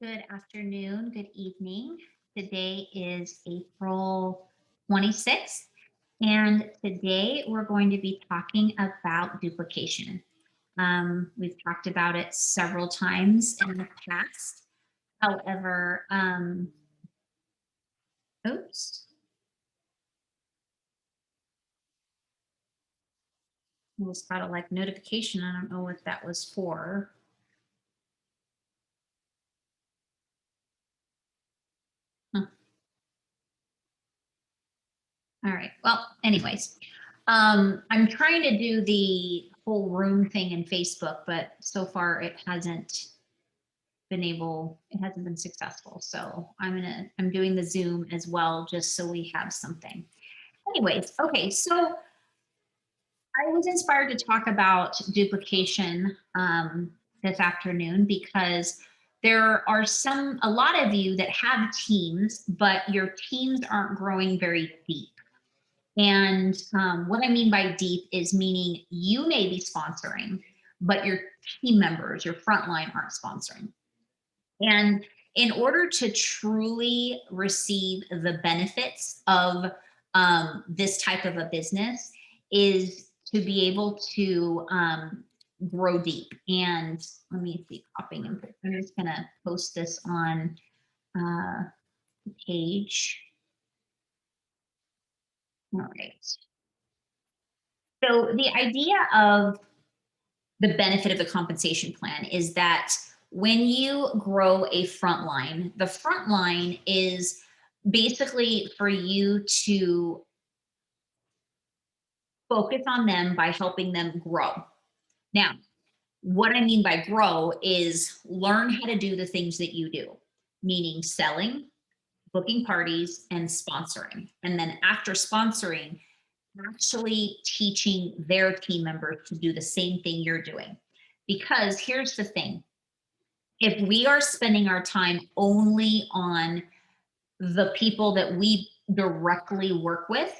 Good afternoon, good evening. Today is April 26th, and today we're going to be talking about duplication. We've talked about it several times in the past. However, oops, I just got a notification. I don't know what that was for. Huh. All right. Well, anyways, I'm trying to do the whole room thing in Facebook, but so far it hasn't been successful. So I'm doing the Zoom as well, just so we have something. Anyways, okay, so I was inspired to talk about duplication this afternoon because there are a lot of you that have teams, but your teams aren't growing very deep. And what I mean by deep is meaning you may be sponsoring, but your team members, your frontline aren't sponsoring. And in order to truly receive the benefits of this type of a business, is to be able to grow deep. And let me see, copying and I'm just going to post this on the page. All right. So the idea of the benefit of the compensation plan is that when you grow a front line, the front line is basically for you to focus on them by helping them grow. Now, what I mean by grow is learn how to do the things that you do, meaning selling, booking parties, and sponsoring. And then after sponsoring, actually teaching their team members to do the same thing you're doing. Because here's the thing, if we are spending our time only on the people that we directly work with,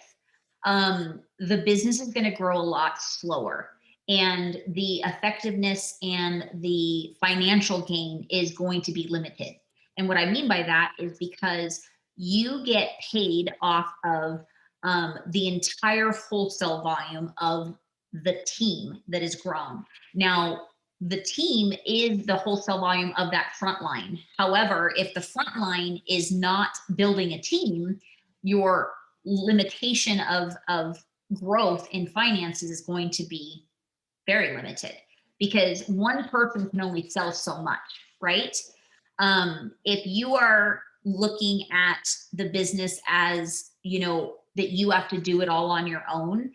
the business is going to grow a lot slower. And the effectiveness and the financial gain is going to be limited. And what I mean by that is because you get paid off of the entire wholesale volume of the team that is grown. Now, the team is the wholesale volume of that front line. However, if the front line is not building a team, your limitation of growth in finances is going to be very limited because one person can only sell so much, right? If you are looking at the business as, that you have to do it all on your own,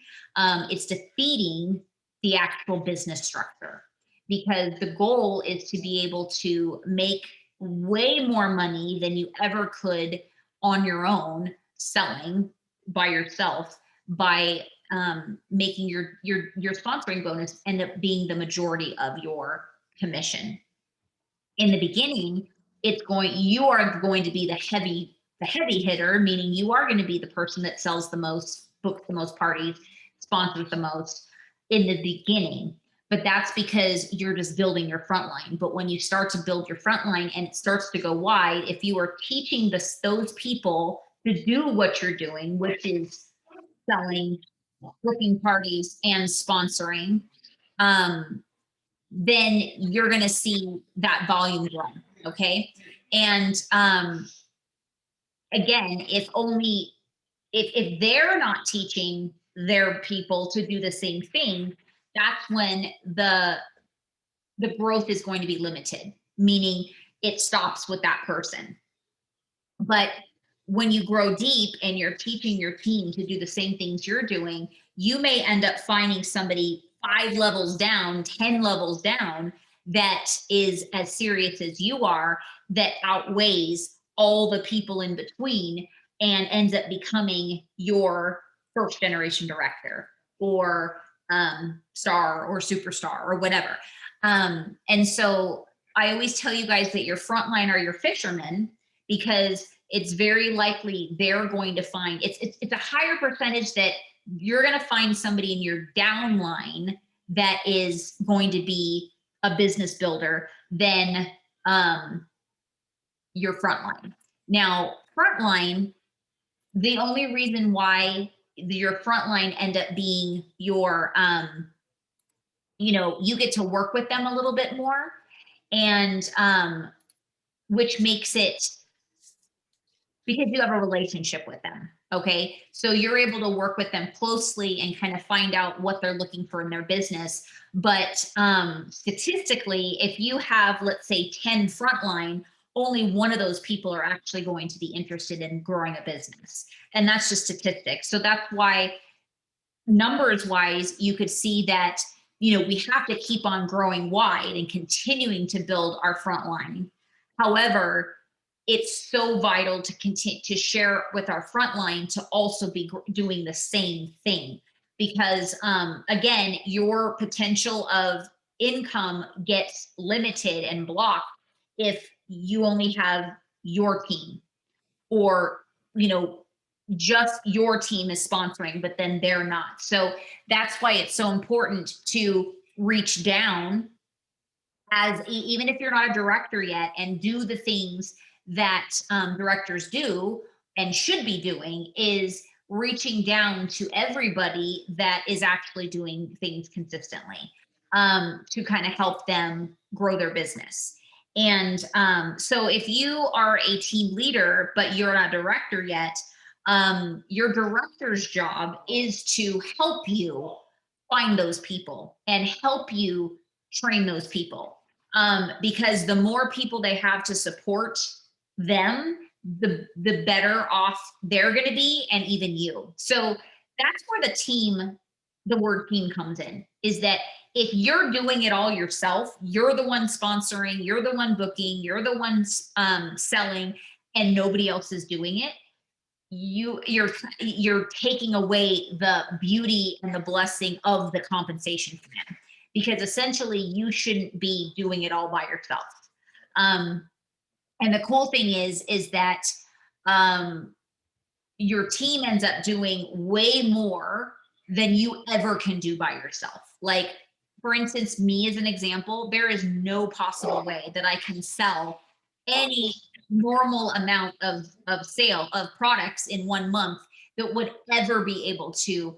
it's defeating the actual business structure because the goal is to be able to make way more money than you ever could on your own selling by yourself by making your sponsoring bonus end up being the majority of your commission. In the beginning, you are going to be the heavy hitter, meaning you are going to be the person that sells the most, books the most parties, sponsors the most in the beginning. But that's because you're just building your front line. But when you start to build your front line and it starts to go wide, if you are teaching those people to do what you're doing, which is selling, booking parties, and sponsoring, then you're going to see that volume grow. Okay. And again, if they're not teaching their people to do the same thing, that's when the growth is going to be limited, meaning it stops with that person. But when you grow deep and you're teaching your team to do the same things you're doing, you may end up finding somebody 5 levels down, 10 levels down that is as serious as you are, that outweighs all the people in between and ends up becoming your first generation director or star or superstar or whatever. And so I always tell you guys that your frontline are your fishermen because it's very likely they're going to find it's a higher percentage that you're going to find somebody in your downline that is going to be a business builder than your frontline. Now, frontline, the only reason why your frontline end up being your, you get to work with them a little bit more, and which makes it, because you have a relationship with them. Okay. So you're able to work with them closely and kind of find out what they're looking for in their business. But statistically, if you have, let's say, 10 frontline, only one of those people are actually going to be interested in growing a business. And that's just statistics. So that's why, numbers wise, you could see that, we have to keep on growing wide and continuing to build our front line. However, it's so vital to continue to share with our front line to also be doing the same thing, because again, your potential of income gets limited and blocked if you only have your team, or just your team is sponsoring, but then they're not. So that's why it's so important to reach down, as even if you're not a director yet, and do the things that directors do and should be doing, is reaching down to everybody that is actually doing things consistently, to kind of help them grow their business. And so if you are a team leader, but you're not a director yet, your director's job is to help you find those people and help you train those people. Because the more people they have to support them, the better off they're going to be, and even you. So that's where the word team comes in, is that if you're doing it all yourself, you're the one sponsoring, you're the one booking, you're the one selling, and nobody else is doing it, you're taking away the beauty and the blessing of the compensation plan, because essentially you shouldn't be doing it all by yourself. And the cool thing is that your team ends up doing way more than you ever can do by yourself. Like, for instance, me as an example, there is no possible way that I can sell any normal amount of sale of products in 1 month that would ever be able to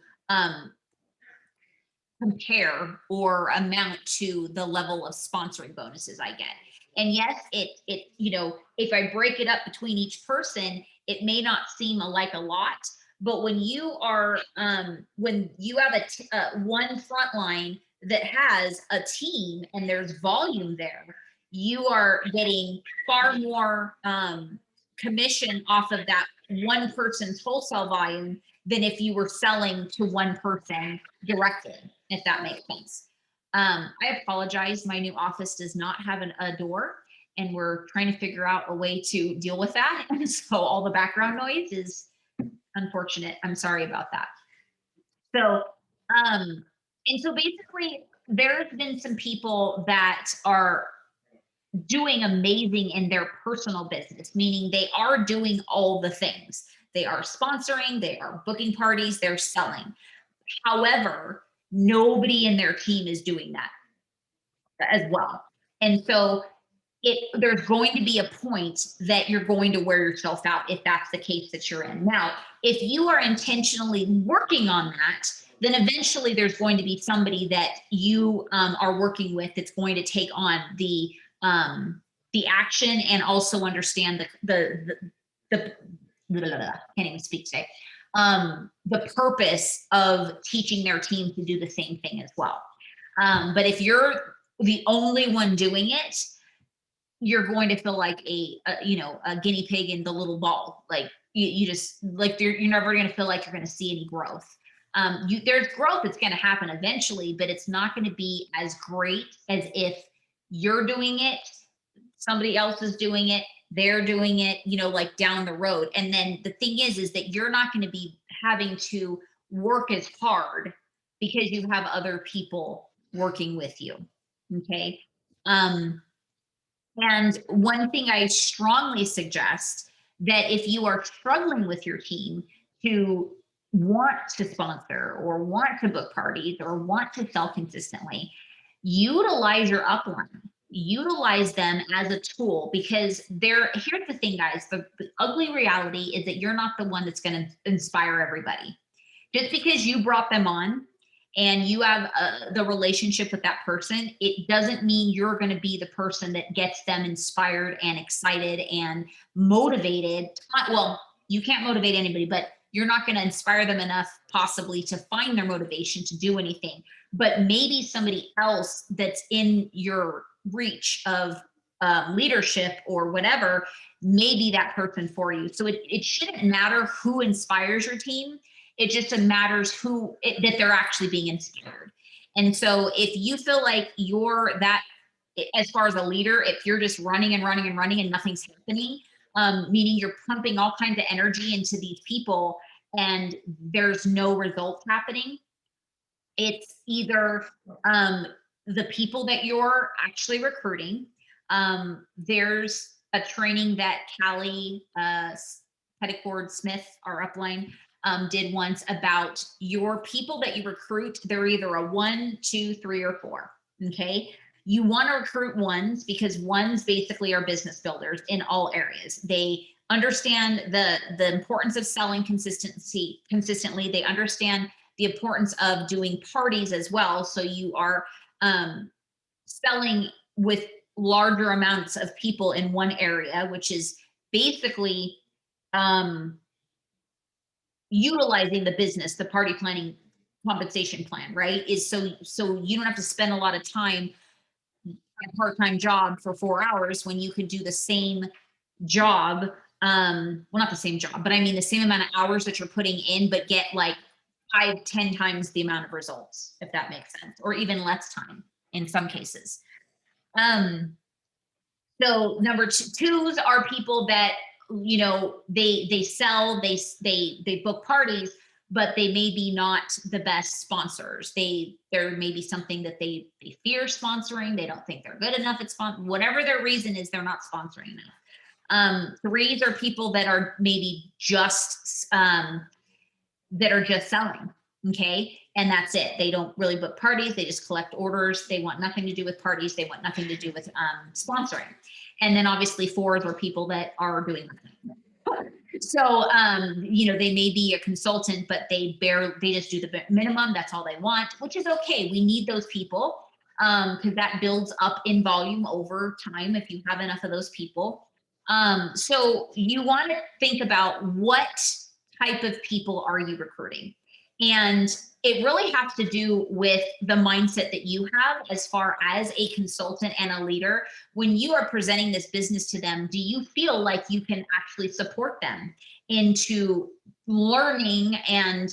compare or amount to the level of sponsoring bonuses I get. And yes, if I break it up between each person, it may not seem like a lot, but when you are, when you have one front line that has a team and there's volume there, you are getting far more commission off of that one person's wholesale volume than if you were selling to one person directly, if that makes sense. I apologize. My new office does not have a door, and we're trying to figure out a way to deal with that. And so all the background noise is unfortunate. I'm sorry about that. So, and so basically, there's been some people that are doing amazing in their personal business, meaning they are doing all the things. They are sponsoring, they are booking parties, they're selling. However, nobody in their team is doing that as well. And so there's going to be a point that you're going to wear yourself out if that's the case that you're in. Now, if you are intentionally working on that, then eventually there's going to be somebody that you are working with that's going to take on the action, and also understand the can't even speak today, the purpose of teaching their team to do the same thing as well. But if you're the only one doing it, you're going to feel like a guinea pig in the little ball. Like you just like you're never going to feel like you're going to see any growth. There's growth that's going to happen eventually, but it's not going to be as great as if you're doing it, somebody else is doing it, they're doing it, like down the road. And then the thing is that you're not going to be having to work as hard because you have other people working with you. Okay. And one thing I strongly suggest, that if you are struggling with your team to want to sponsor or want to book parties or want to sell consistently, utilize your upline. utilize them as a tool, because here's the thing, guys, the ugly reality is that you're not the one that's going to inspire everybody. Just because you brought them on and you have the relationship with that person, it doesn't mean you're going to be the person that gets them inspired and excited and motivated. Well, you can't motivate anybody, but you're not going to inspire them enough possibly to find their motivation to do anything. But maybe somebody else that's in your reach of leadership or whatever may be that person for you. So it shouldn't matter who inspires your team. It just matters that they're actually being inspired. And so if you feel like you're that, as far as a leader, if you're just running and running and running and nothing's happening, meaning you're pumping all kinds of energy into these people and there's no results happening, it's either the people that you're actually recruiting. There's a training that Callie Petticord Smith, our upline, did once about your people that you recruit. They're either a 1, 2, 3, or 4. Okay. You want to recruit ones because ones basically are business builders in all areas. They understand the importance of selling consistently. They understand the importance of doing parties as well. So you are selling with larger amounts of people in one area, which is basically utilizing the business, the party planning compensation plan, right? Is so you don't have to spend a lot of time a part-time job for 4 hours when you could do the same job. Well, not the same job, but I mean the same amount of hours that you're putting in, but get like 5, 10 times the amount of results, if that makes sense, or even less time in some cases. So number twos are people that, you know, they sell, they book parties, but they may be not the best sponsors. There may be something that they fear sponsoring. They don't think they're good enough at whatever their reason is, they're not sponsoring enough. Threes are people that are maybe just that are just selling. Okay. And that's it. They don't really book parties. They just collect orders. They want nothing to do with parties. They want nothing to do with sponsoring. And then obviously fours are people that are doing nothing. So, you know, they may be a consultant, but they just do the minimum. That's all they want, which is okay. We need those people because that builds up in volume over time if you have enough of those people. So you want to think about what type of people are you recruiting? And it really has to do with the mindset that you have as far as a consultant and a leader. When you are presenting this business to them, do you feel like you can actually support them into learning and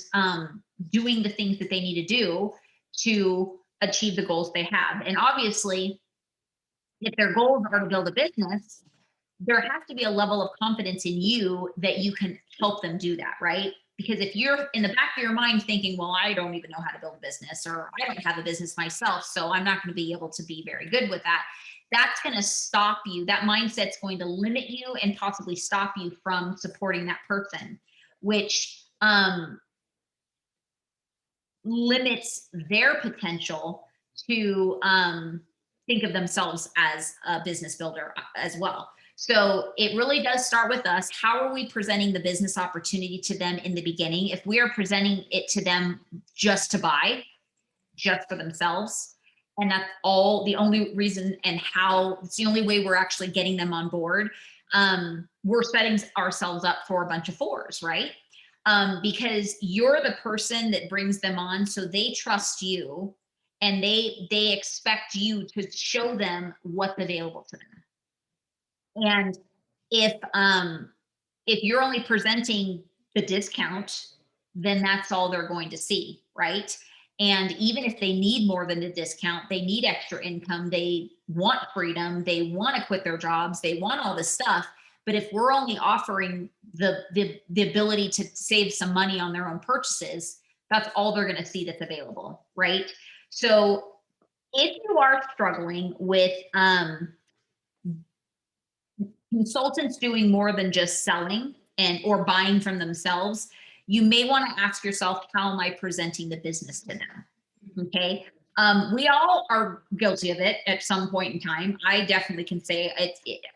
doing the things that they need to do to achieve the goals they have? And obviously, if their goals are to build a business, there has to be a level of confidence in you that you can help them do that, right? Because if you're in the back of your mind thinking, well, I don't even know how to build a business, or I don't have a business myself, so I'm not going to be able to be very good with that, that's going to stop you. That mindset's going to limit you and possibly stop you from supporting that person, which limits their potential to think of themselves as a business builder as well. So it really does start with us. How are we presenting the business opportunity to them in the beginning? If we are presenting it to them just to buy, just for themselves, and that's all the only reason, and how it's the only way we're actually getting them on board, we're setting ourselves up for a bunch of fours, right? Because you're the person that brings them on, so they trust you and they expect you to show them what's available to them. And if you're only presenting the discount, then that's all they're going to see, right? And even if they need more than the discount, they need extra income, they want freedom, they want to quit their jobs, they want all this stuff. But if we're only offering the ability to save some money on their own purchases, that's all they're going to see that's available, right? So if you are struggling with consultants doing more than just selling or buying from themselves, you may want to ask yourself, how am I presenting the business to them? Okay. We all are guilty of it at some point in time. I definitely can say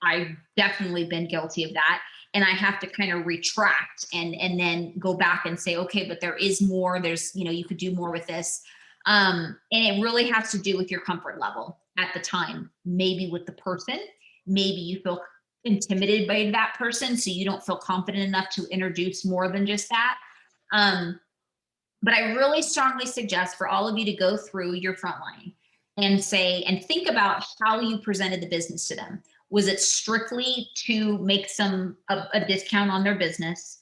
I've definitely been guilty of that. And I have to kind of retract and then go back and say, okay, but there is more. There's, you could do more with this. And it really has to do with your comfort level at the time, maybe with the person. Maybe you feel intimidated by that person, so you don't feel confident enough to introduce more than just that. Um, but I really strongly suggest for all of you to go through your frontline and say, and think about how you presented the business to them. Was it strictly to make a discount on their business?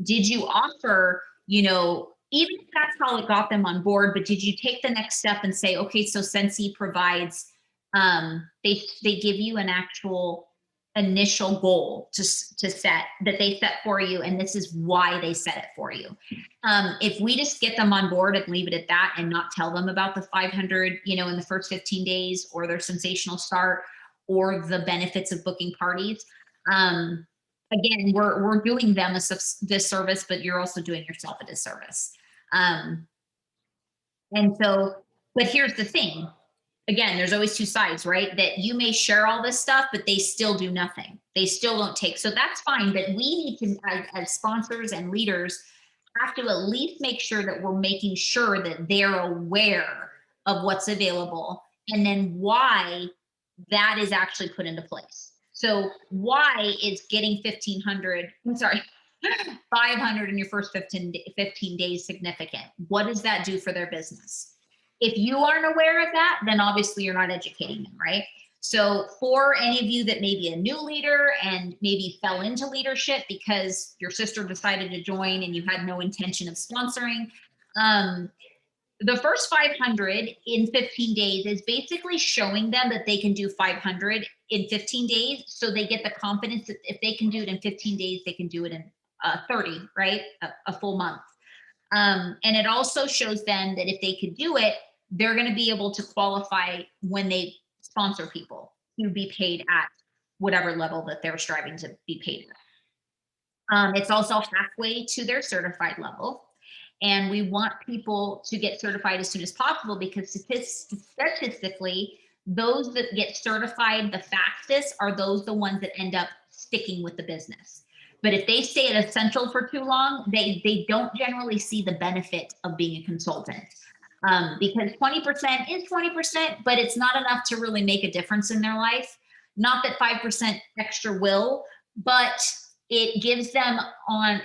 Did you offer, even if that's how it got them on board, but did you take the next step and say, okay, so Sensi provides, they give you an actual initial goal to set that they set for you, and this is why they set it for you. If we just get them on board and leave it at that and not tell them about the 500, in the first 15 days, or their sensational start, or the benefits of booking parties, again, we're doing them a disservice, but you're also doing yourself a disservice. And so, but here's the thing. Again, there's always two sides, right? That you may share all this stuff, but they still do nothing. They still don't take. So that's fine. But we need to, as sponsors and leaders, have to at least make sure that we're making sure that they're aware of what's available, and then why that is actually put into place. So why is getting 1,500, I'm sorry, 500 in your first 15 days significant? What does that do for their business? If you aren't aware of that, then obviously you're not educating them, right? So for any of you that may be a new leader and maybe fell into leadership because your sister decided to join and you had no intention of sponsoring, the first 500 in 15 days is basically showing them that they can do 500 in 15 days. So they get the confidence that if they can do it in 15 days, they can do it in 30, right? A full month. And it also shows them that if they could do it, they're going to be able to qualify when they sponsor people to be paid at whatever level that they're striving to be paid at. It's also halfway to their certified level. And we want people to get certified as soon as possible, because statistically, those that get certified the fastest are the ones that end up sticking with the business. But if they stay at Essential for too long, they don't generally see the benefit of being a consultant. Because 20% is 20%, but it's not enough to really make a difference in their life. Not that 5% extra will, but it gives them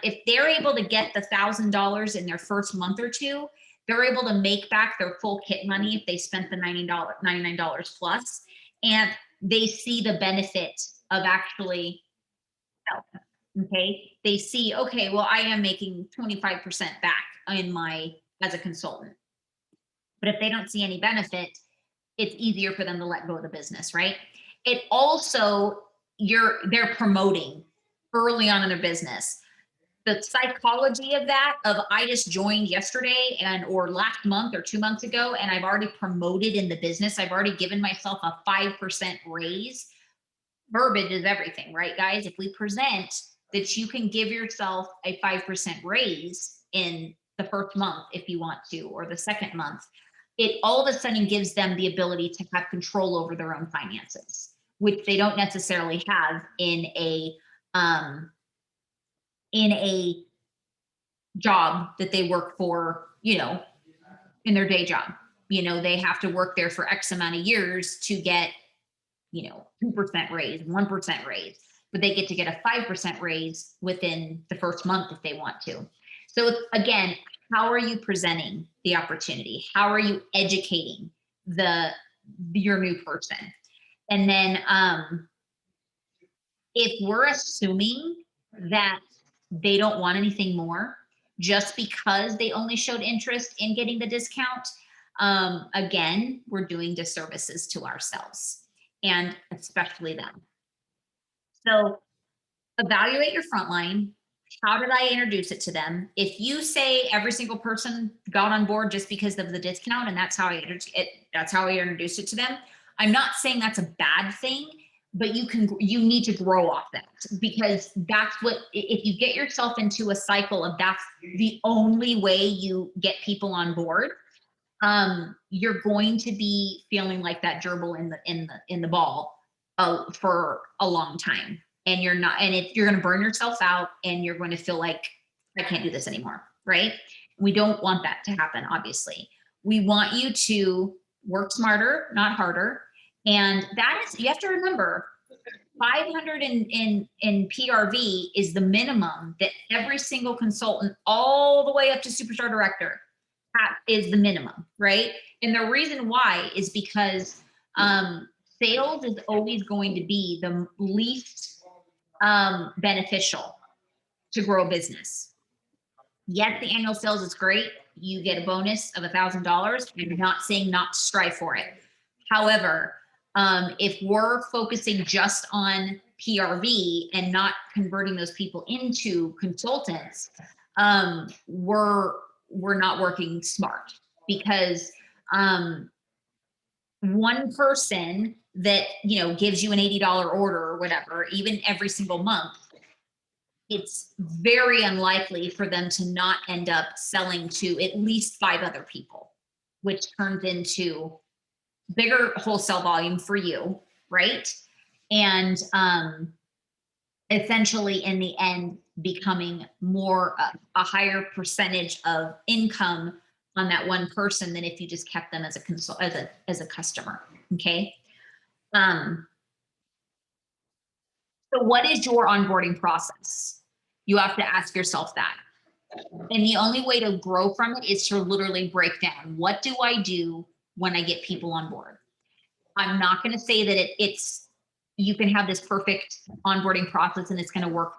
if they're able to get the $1,000 in their first month or two, they're able to make back their full kit money if they spent the $99 plus, and they see the benefit of actually helping. Okay, they see, okay, well, I am making 25% back as a consultant. But if they don't see any benefit, it's easier for them to let go of the business, right? It also, they're promoting early on in their business. The psychology of that, I just joined yesterday or last month or 2 months ago, and I've already promoted in the business. I've already given myself a 5% raise. Verbiage is everything, right, guys? If we present that you can give yourself a 5% raise in the first month if you want to, or the second month, it all of a sudden gives them the ability to have control over their own finances, which they don't necessarily have in a job that they work for, in their day job. They have to work there for X amount of years to get 2% raise, 1% raise, but they get to get a 5% raise within the first month if they want to. So again, how are you presenting the opportunity? How are you educating your new person? And then if we're assuming that they don't want anything more just because they only showed interest in getting the discount, again, we're doing disservices to ourselves, and especially them. So evaluate your frontline. How did I introduce it to them? If you say every single person got on board just because of the discount and that's how I introduced it to them, I'm not saying that's a bad thing, but you need to grow off that, because that's if you get yourself into a cycle of that's the only way you get people on board, you're going to be feeling like that gerbil in the ball for a long time, and you're going to burn yourself out, and you're going to feel like I can't do this anymore, right? We don't want that to happen. Obviously, we want you to work smarter, not harder, and that is, you have to remember, 500 in PRV is the minimum that every single consultant, all the way up to superstar director, is the minimum, right? And the reason why is because sales is always going to be the least beneficial to grow a business. Yes, the annual sales is great. You get a bonus of $1,000. I'm not saying not to strive for it. However, if we're focusing just on PRV and not converting those people into consultants, we're not working smart, because one person that gives you an $80 order or whatever, even every single month, it's very unlikely for them to not end up selling to at least 5 other people, which turns into bigger wholesale volume for you, right? And essentially in the end becoming more a higher percentage of income on that one person than if you just kept them as a customer. Okay. So what is your onboarding process? You have to ask yourself that. And the only way to grow from it is to literally break down, what do I do when I get people on board? I'm not going to say that it's you can have this perfect onboarding process and it's going to work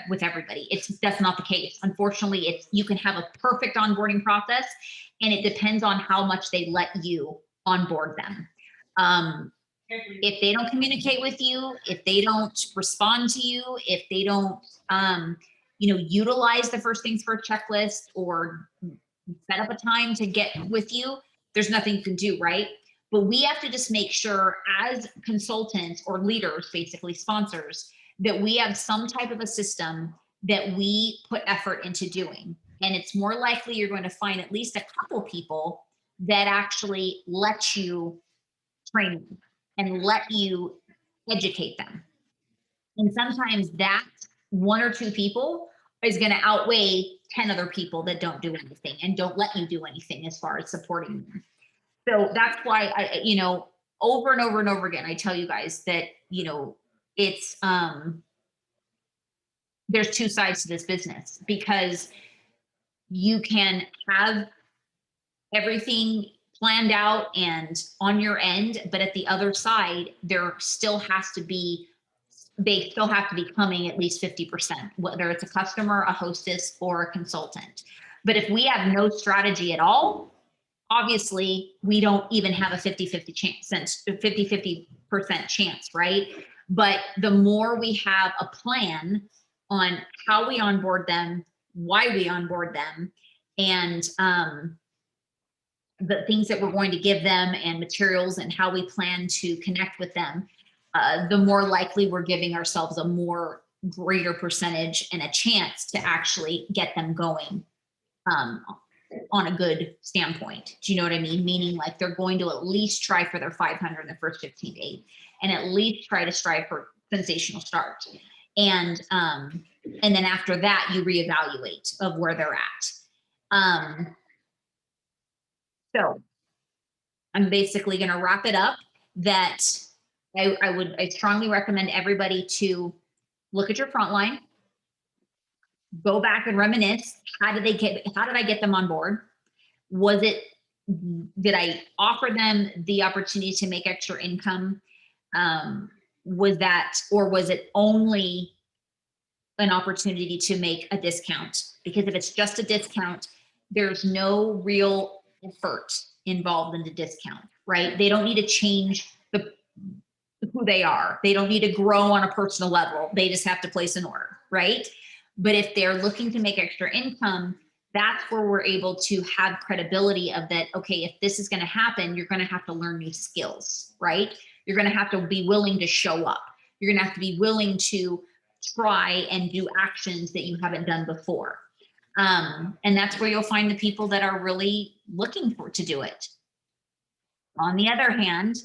with everybody. That's not the case. Unfortunately, you can have a perfect onboarding process, and it depends on how much they let you onboard them. If they don't communicate with you, if they don't respond to you, if they don't, utilize the first things for a checklist or set up a time to get with you, there's nothing you can do, right? But we have to just make sure, as consultants or leaders, basically sponsors, that we have some type of a system that we put effort into doing. And it's more likely you're going to find at least a couple people that actually let you train them and let you educate them. And sometimes that 1 or 2 people is going to outweigh 10 other people that don't do anything and don't let you do anything as far as supporting them. So that's why over and over and over again, I tell you guys that, it's, there's 2 sides to this business, because you can have everything planned out and on your end, but at the other side, they still have to be coming at least 50%, whether it's a customer, a hostess, or a consultant. But if we have no strategy at all, obviously we don't even have a 50-50 chance, 50-50% chance, right? But the more we have a plan on how we onboard them, why we onboard them, and the things that we're going to give them and materials and how we plan to connect with them, the more likely we're giving ourselves a more greater percentage and a chance to actually get them going on a good standpoint. Do you know what I mean? Meaning, like, they're going to at least try for their 500 in the first 15 days, and at least try to strive for sensational start. And then after that, you reevaluate of where they're at. So I'm basically going to wrap it up that I strongly recommend everybody to look at your front line, go back and reminisce. How did I get them on board? Did I offer them the opportunity to make extra income? Was it only an opportunity to make a discount? Because if it's just a discount, there's no real effort involved in the discount, right? They don't need to change who they are. They don't need to grow on a personal level. They just have to place an order, right? But if they're looking to make extra income, that's where we're able to have credibility of that. Okay, if this is going to happen, you're going to have to learn new skills, right? You're going to have to be willing to show up. You're going to have to be willing to try and do actions that you haven't done before. And that's where you'll find the people that are really looking to do it. On the other hand,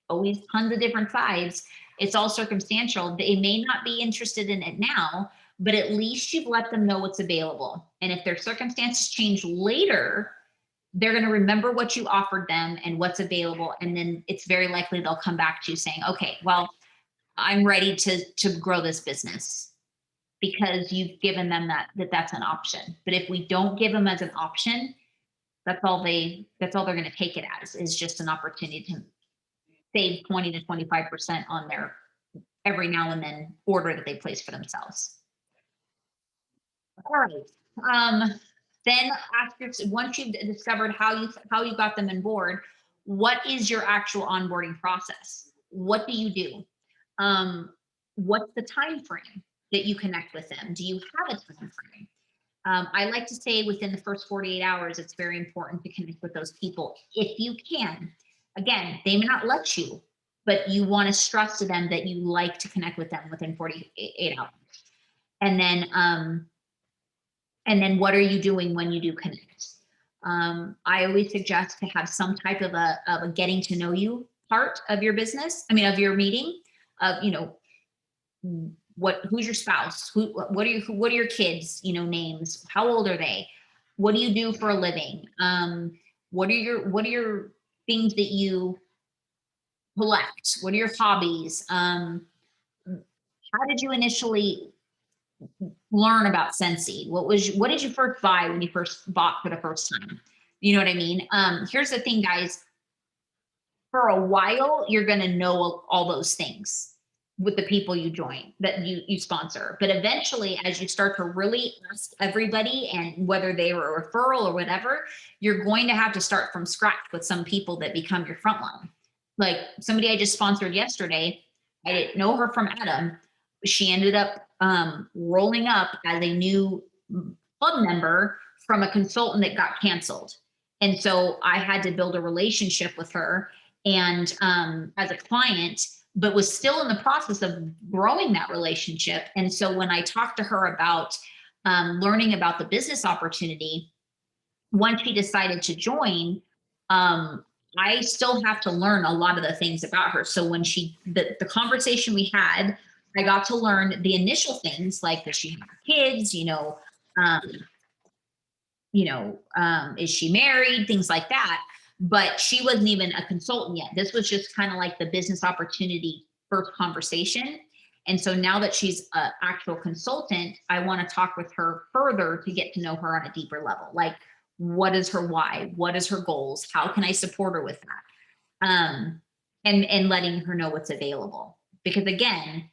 always tons of different sides. It's all circumstantial. They may not be interested in it now, but at least you've let them know what's available. And if their circumstances change later, they're going to remember what you offered them and what's available. And then it's very likely they'll come back to you saying, okay, well, I'm ready to grow this business, because you've given them that's an option. But if we don't give them as an option, that's all they're going to take it as, is just an opportunity to save 20 to 25% on their every now and then order that they place for themselves. All right. Then after, once you've discovered how you got them on board, what is your actual onboarding process? What do you do? What's the time frame that you connect with them? Do you have a time frame? I like to say within the first 48 hours, it's very important to connect with those people if you can. Again, they may not let you, but you want to stress to them that you like to connect with them within 48 hours. And then what are you doing when you do connect? I always suggest to have some type of a getting to know you part of your business. I mean, of your meeting, of, who's your spouse? What are your kids, names? How old are they? What do you do for a living? What are your things that you collect? What are your hobbies? How did you initially learn about Scentsy? What did you first buy when you first bought for the first time? You know what I mean? Here's the thing, guys. For a while, you're going to know all those things with the people you join, that you sponsor. But eventually, as you start to really ask everybody, and whether they were a referral or whatever, you're going to have to start from scratch with some people that become your frontline. Like somebody I just sponsored yesterday, I didn't know her from Adam. She ended up rolling up as a new club member from a consultant that got canceled. And so I had to build a relationship with her, and as a client, but was still in the process of growing that relationship. And so when I talked to her about learning about the business opportunity, once she decided to join, I still have to learn a lot of the things about her. So when the conversation we had, I got to learn the initial things, like, does she have kids? Is she married? Things like that. But she wasn't even a consultant yet. This was just kind of like the business opportunity first conversation. And so now that she's an actual consultant, I want to talk with her further to get to know her on a deeper level. Like, what is her why? What is her goals? How can I support her with that? And letting her know what's available. Because again,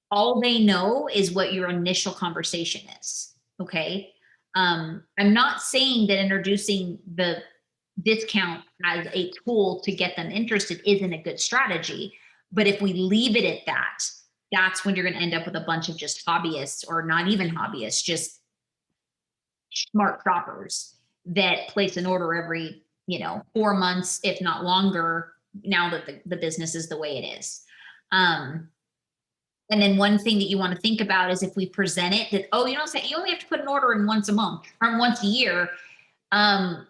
all they know is what your initial conversation is. Okay. I'm not saying that introducing the discount as a tool to get them interested isn't a good strategy. But if we leave it at that, that's when you're going to end up with a bunch of just hobbyists, or not even hobbyists, just smart shoppers that place an order every, 4 months, if not longer, now that the business is the way it is. And then one thing that you want to think about is, if we present it that, say you only have to put an order in once a month or once a year,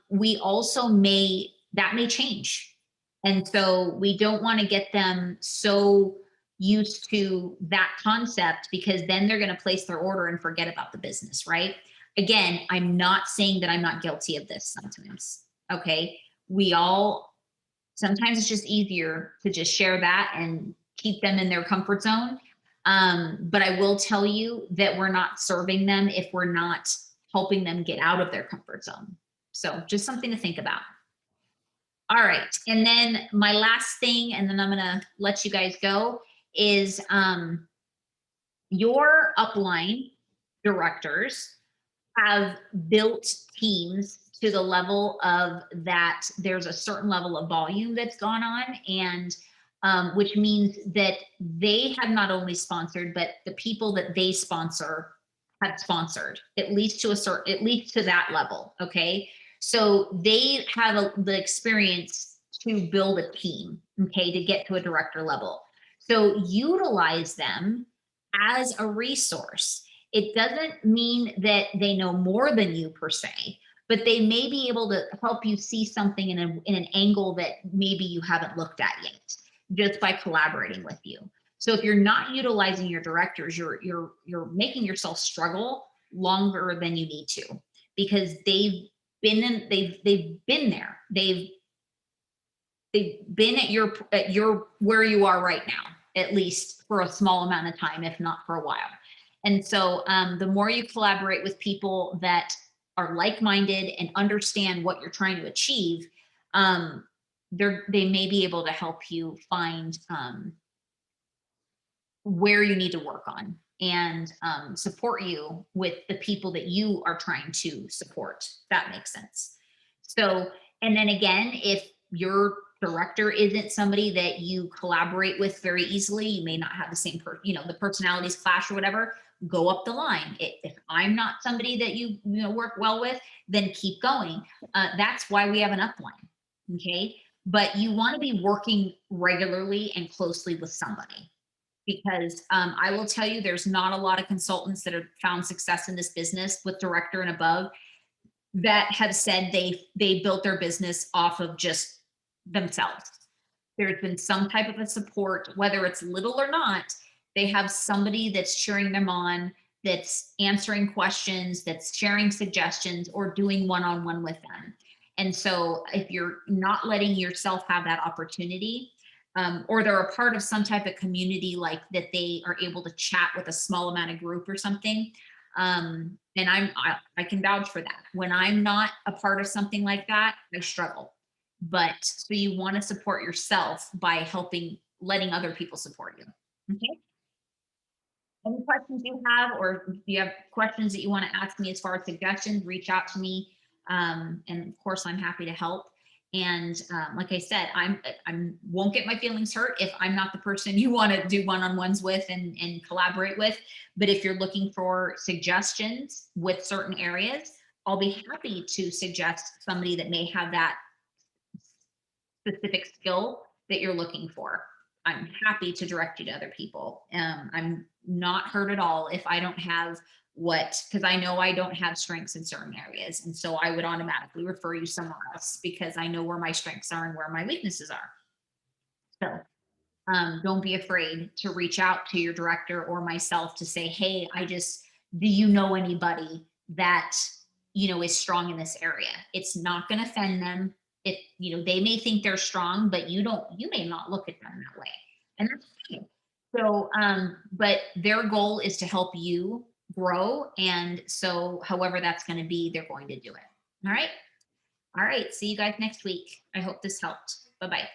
we also that may change. And so we don't want to get them so used to that concept, because then they're going to place their order and forget about the business, right? Again, I'm not saying that I'm not guilty of this sometimes. Okay. Sometimes it's just easier to just share that and keep them in their comfort zone. But I will tell you that we're not serving them if we're not helping them get out of their comfort zone. So just something to think about. All right. And then my last thing, and then I'm going to let you guys go, is your upline directors have built teams to the level of that there's a certain level of volume that's gone on, and which means that they have not only sponsored, but the people that they sponsor have sponsored, at least to that level. Okay. So they have the experience to build a team, okay, to get to a director level. So utilize them as a resource. It doesn't mean that they know more than you per se, but they may be able to help you see something in an angle that maybe you haven't looked at yet, just by collaborating with you. So if you're not utilizing your directors, you're making yourself struggle longer than you need to, because they've been there. They've been at your where you are right now, at least for a small amount of time, if not for a while. And so the more you collaborate with people that are like-minded and understand what you're trying to achieve, um, they may be able to help you find where you need to work on, and support you with the people that you are trying to support. That makes sense. So, and then again, if your director isn't somebody that you collaborate with very easily, you may not have the same, the personalities clash or whatever, go up the line. If I'm not somebody that you work well with, then keep going. That's why we have an upline. Okay. But you want to be working regularly and closely with somebody, because I will tell you, there's not a lot of consultants that have found success in this business with director and above that have said they built their business off of just themselves. There's been some type of a support, whether it's little or not. They have somebody that's cheering them on, that's answering questions, that's sharing suggestions, or doing one-on-one with them. And so if you're not letting yourself have that opportunity, or they're a part of some type of community like that, they are able to chat with a small amount of group or something. And I can vouch for that. When I'm not a part of something like that, I struggle. But so you want to support yourself by letting other people support you. Okay. Any questions you have, or if you have questions that you want to ask me as far as suggestions, reach out to me. And of course, I'm happy to help. And like I said, I won't get my feelings hurt if I'm not the person you want to do one-on-ones with and collaborate with. But if you're looking for suggestions with certain areas, I'll be happy to suggest somebody that may have that specific skill that you're looking for. I'm happy to direct you to other people. I'm not hurt at all if I don't have because I know I don't have strengths in certain areas. And so I would automatically refer you somewhere else, because I know where my strengths are and where my weaknesses are. So don't be afraid to reach out to your director or myself to say, hey, do you know anybody that, is strong in this area? It's not going to offend them. They may think they're strong, but you may not look at them that way. And that's fine. So, but their goal is to help you grow. And so however that's going to be, they're going to do it. All right. All right. See you guys next week. I hope this helped. Bye-bye.